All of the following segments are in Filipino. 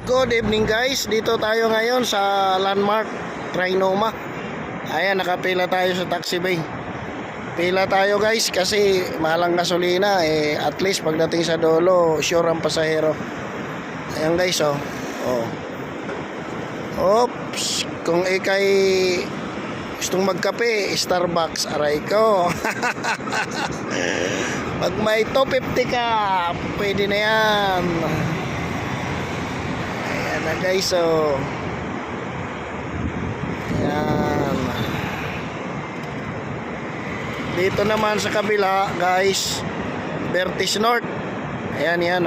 Good evening guys, dito tayo ngayon sa Landmark Trinoma. Ayan, nakapila tayo sa taxi bay. Pila tayo guys kasi mahalang gasolina at least pagdating sa dulo sure ang pasahero. Ayan guys, Oops, kung ikay gustong magkape, Starbucks, aray ko. Pag may 250 ka, pwede na yan. Ayan na guys, ayan. Dito naman sa kabila guys, Vertis North. Ayan yan,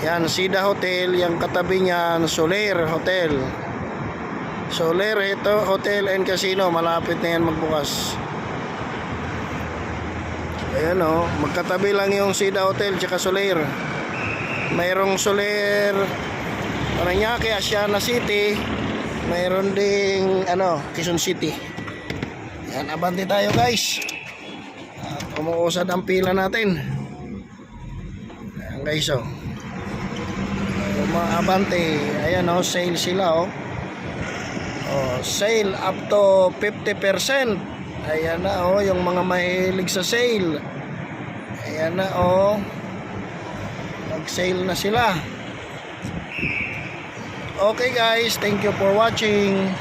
Yan, Sida Hotel, yung katabi niyan, Soler Hotel. Soler, ito, Hotel and Casino, malapit na yan magbukas. Ayan, magkatabi lang yung Sida Hotel tsaka Soler. Mayroong Soler Parañaque, Asiana City. Mayroon ding Quezon City. Yan, abante tayo guys. Umuusad ang pila natin. Ayan guys, abante. Ayan, sale sila, sale up to 50%. Ayan na, yung mga mahilig sa sale. Ayan na, mag-sale na sila. Okay guys, thank you for watching.